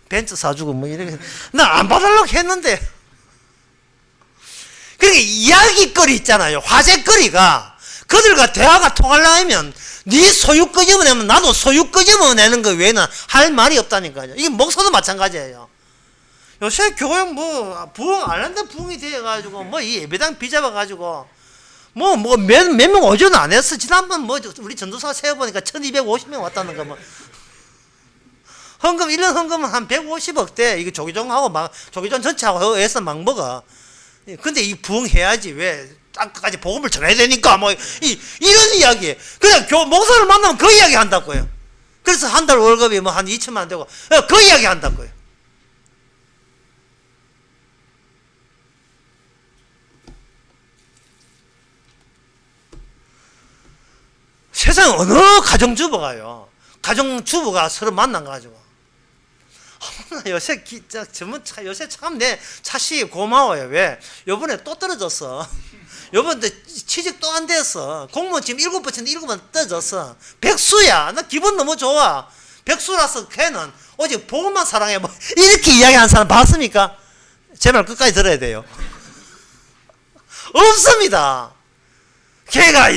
벤츠 사주고 뭐 이렇게 나 안 받으려고 했는데. 그러니까 이야기거리 있잖아요. 화제거리가 그들과 대화가 통하려면 네 소유 끄집어내면 나도 소유 끄집어내는 거 외에는 할 말이 없다니까요. 이게 목사도 마찬가지예요. 요새 교회 뭐 부흥 아일랜드 부흥이 돼가지고 뭐 이 예배당 비잡아가지고 뭐 몇 명 오전 안 했어. 지난번 뭐 우리 전도사가 세어보니까 1250명 왔다는 거 뭐. 헌금 1년 헌금은 한 150억대 이거 조기종하고 막 조기종 전체하고 해서 막 먹어. 근데 이 부흥해야지 왜 땅까지 복음을 전해야 되니까 뭐 이런 이야기. 그냥 목사를 만나면 그 이야기 한다고요. 그래서 한 달 월급이 뭐 한 2천만 원 되고 그 이야기 한다고요. 세상 어느 가정주부가요. 가정주부가 서로 만나가지고 요새 요새 참 내 차씨 고마워요. 왜? 요번에 또 떨어졌어. 요번에 취직 또 안 됐어. 공무원 지금 7번 7번 떨어졌어. 백수야. 나 기분 너무 좋아. 백수라서 걔는 오직 복음만 사랑해. 뭐 이렇게 이야기하는 사람 봤습니까? 제 말 끝까지 들어야 돼요. 없습니다. 걔가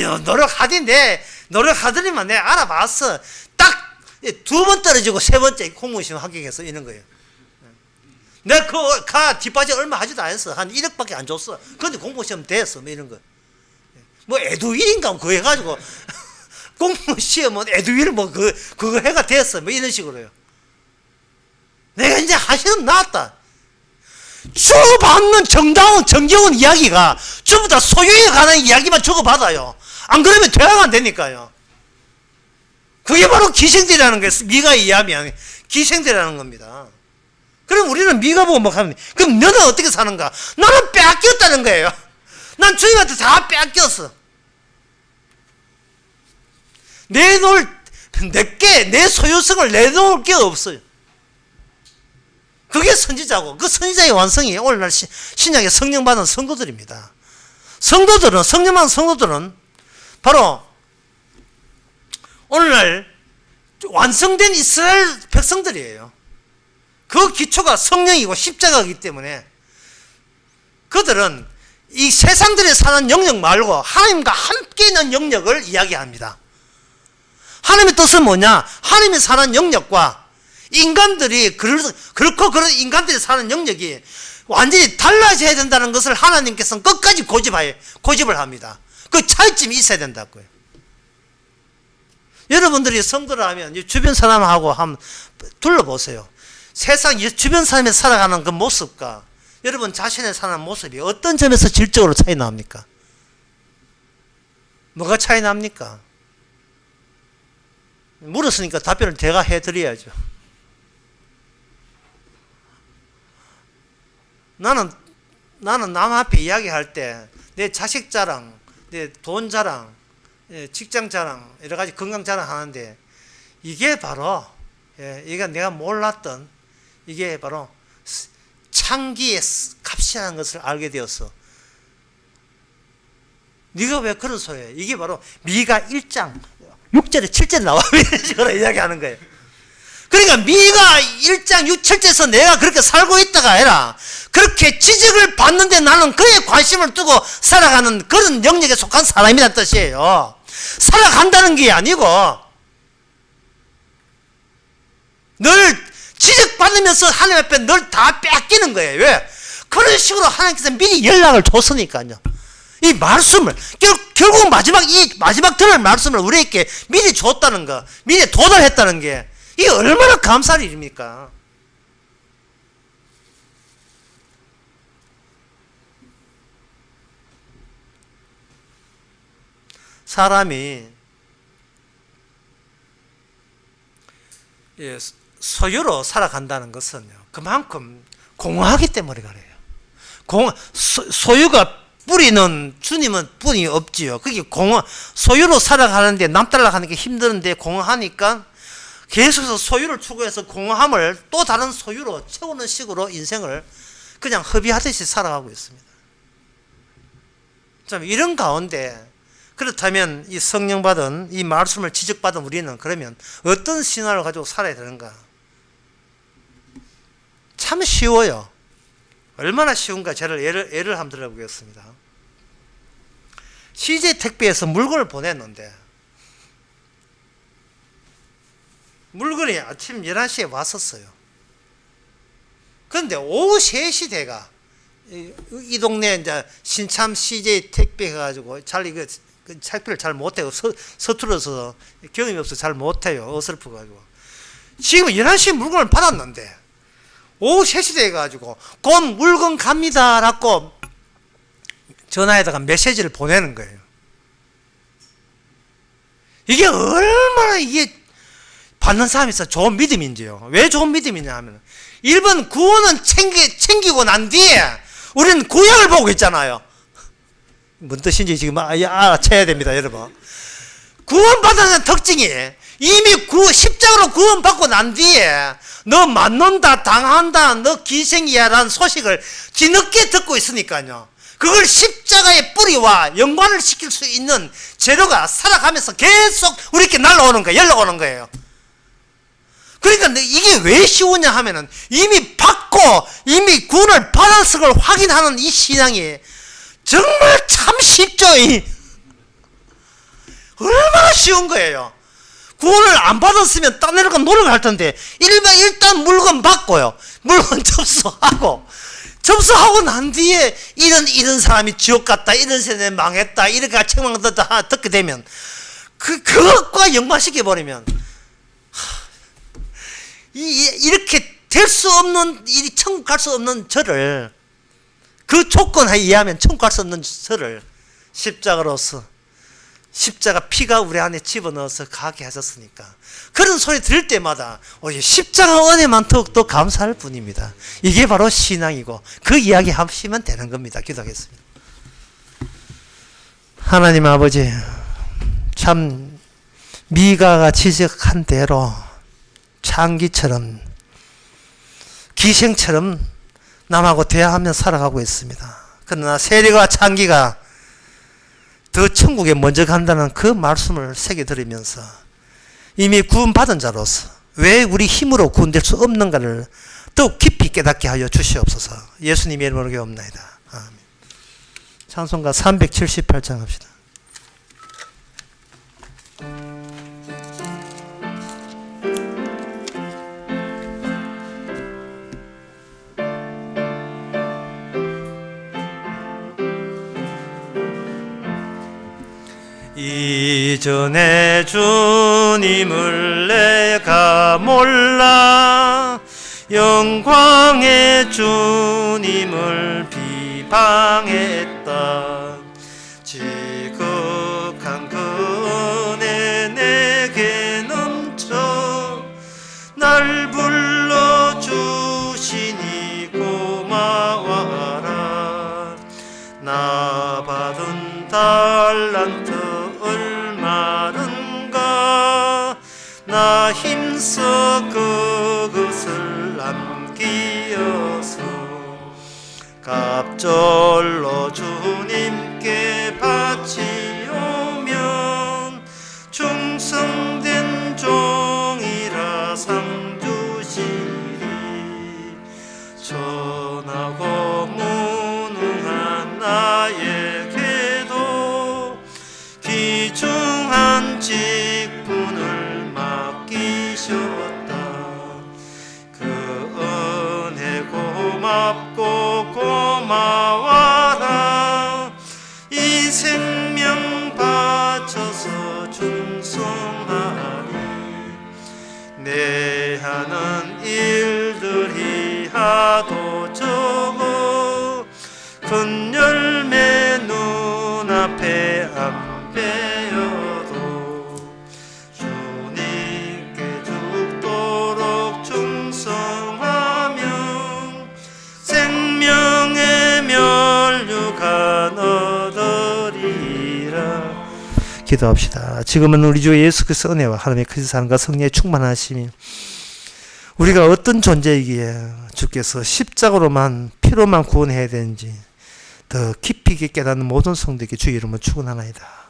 노력하더니만 내가 알아봤어. 딱 2번 떨어지고 3번째 공무원 시험 합격해서 이런 거예요. 내가 뒷바지 얼마 하지도 않았어. 한 1억밖에 안 줬어. 근데 공무원 시험 됐어. 뭐 이런 거. 뭐 에듀윌인가 그거 해가지고 공무원 시험은 에듀윌 뭐 그거 해가 됐어 뭐 이런 식으로요. 내가 이제 하시는 나왔다. 주고받는 정겨운 이야기가 전부 다 소유에 관한 이야기만 주고받아요. 안 그러면 대화가 안 되니까요. 그게 바로 기생들이라는 거예요. 미가 이해하면 기생들이라는 겁니다. 그럼 우리는 미가 보고 막 하면, 그럼 너는 어떻게 사는가? 나는 빼앗겼다는 거예요. 난 주님한테 다 빼앗겼어. 내 소유성을 내놓을 게 없어요. 그게 선지자고, 그 선지자의 완성이 오늘날 신약에 성령받은 성도들입니다. 성령받은 성도들은 바로 오늘날 완성된 이스라엘 백성들이에요. 그 기초가 성령이고 십자가이기 때문에 그들은 이 세상들에 사는 영역 말고 하나님과 함께 있는 영역을 이야기합니다. 하나님의 뜻은 뭐냐? 하나님이 사는 영역과 인간들이 그렇고 그런 인간들이 사는 영역이 완전히 달라져야 된다는 것을 하나님께서는 끝까지 고집을 합니다. 그 차이점이 있어야 된다고요. 여러분들이 성도를 하면 주변 사람하고 한번 둘러보세요. 세상 주변 사람이 살아가는 그 모습과 여러분 자신의 사는 모습이 어떤 점에서 질적으로 차이 납니까? 뭐가 차이 납니까? 물었으니까 답변을 제가 해드려야죠. 나는 남 앞에 이야기할 때 내 자식 자랑, 내 돈 자랑, 직장 자랑, 여러 가지 건강 자랑 하는데 이게 바로 이게 내가 몰랐던 이게 바로 창기의 값이라는 것을 알게 되었어. 네가 왜 그런 소리해? 이게 바로 미가 1장 6절에 7절에 나와 이런 식으로 이야기하는 거예요. 그러니까 미가 1장 6, 7절에서 내가 그렇게 살고 있다가 아니라 그렇게 지적을 받는데 나는 그에 관심을 두고 살아가는 그런 영역에 속한 사람이란 뜻이에요. 살아간다는 게 아니고 늘 지적받으면서 하나님 앞에 늘 다 뺏기는 거예요. 왜? 그런 식으로 하나님께서 미리 연락을 줬으니까요. 이 말씀을 결국 마지막 들을 말씀을 우리에게 미리 줬다는 거, 미리 도달했다는 게 이게 얼마나 감사할 일입니까? 사람이 소유로 살아간다는 것은요, 그만큼 공허하기 때문에 그래요. 소유가 뿌리는 주님은 뿐이 없지요. 그게 소유로 살아가는데 남 따라가는 게 힘드는데 공허하니까 계속해서 소유를 추구해서 공허함을 또 다른 소유로 채우는 식으로 인생을 그냥 허비하듯이 살아가고 있습니다. 참 이런 가운데 그렇다면 이 성령 받은 이 말씀을 지적받은 우리는 그러면 어떤 신화를 가지고 살아야 되는가? 참 쉬워요. 얼마나 쉬운가 저를 예를 한번 들어보겠습니다. CJ 택배에서 물건을 보냈는데 물건이 아침 11시에 왔었어요. 그런데 오후 3시 돼가 이 동네 이제 신참 CJ 택배 해가지고 잘 이거 택배를 잘 못해요. 서툴러서 경험이 없어서 잘 못해요. 어설프가지고. 지금 11시에 물건을 받았는데 오후 3시 돼가지고 곧 물건 갑니다 라고 전화에다가 메시지를 보내는 거예요. 이게 얼마나 이게 받는 사람이 있어 좋은 믿음인지요. 왜 좋은 믿음이냐 하면 1번 구원은 챙기고 난 뒤에 우리는 구약을 보고 있잖아요. 뭔 뜻인지 지금 알아채야 됩니다, 여러분. 구원받는 특징이 이미 십자가로 구원받고 난 뒤에 너 맞는다, 당한다, 너 기생이야 라는 소식을 뒤늦게 듣고 있으니까요. 그걸 십자가의 뿌리와 연관을 시킬 수 있는 재료가 살아가면서 계속 우리께 날라오는 거예요. 연락오는 거예요. 그러니까 이게 왜 쉬우냐 하면은 이미 받고 이미 구원을 받았을 걸 확인하는 이 신앙이 정말 참 쉽죠. 얼마나 쉬운 거예요. 구원을 안 받았으면 따내려고 노력할 텐데 일단 물건 받고요. 물건 접수하고 접수하고 난 뒤에 이런 사람이 지옥 갔다, 이런 세대 망했다, 이렇게 책망 듣게 되면 그것과 연관시켜버리면 이렇게 될 수 없는, 천국 갈 수 없는 저를, 그 조건에 의하면 천국 갈 수 없는 저를 십자가로서, 십자가 피가 우리 안에 집어넣어서 가게 하셨으니까 그런 소리 들을 때마다 십자가 은혜만 더욱더 감사할 뿐입니다. 이게 바로 신앙이고 그 이야기 하시면 되는 겁니다. 기도하겠습니다. 하나님 아버지, 참 미가가 지적한 대로 창기처럼 기생처럼 남하고 대화하며 살아가고 있습니다. 그러나 세리와 창기가 더 천국에 먼저 간다는 그 말씀을 새겨들으면서 이미 구원받은 자로서 왜 우리 힘으로 구원될 수 없는가를 더욱 깊이 깨닫게 하여 주시옵소서. 예수님의 이름으로 기도합나이다. 아멘. 찬송가 378장 합시다. 이전에 주님을 내가 몰라 영광의 주님을 비방했다. 지극한 그 은혜 내게 넘쳐 날 불러주시니 고마워라. 나 받은 달란트 얼마든가 나 힘써 그것을 남기어서 갑절로 주님께 바치오면 충성된 종이라 상 주시리. 전하고 무능한 나에게도 귀중한 직분을 맡기셨다. 그 은혜 고맙고 고마워라. 이 생명 바쳐서 충성하리. 내 하는 일들이 하도 적어 큰 열매 눈앞에 안 빼어도 주님께 죽도록 충성하면 생명의 면류가 얻으리라. 기도합시다. 지금은 우리 주 예수 그리스도의 은혜와 하나님의 크신 사랑과 성령의 충만하심이 우리가 어떤 존재이기에 주께서 십자가로만 피로만 구원해야 되는지 더 깊이 있게 깨닫는 모든 성도에게 주의 이름으로 축원하나이다.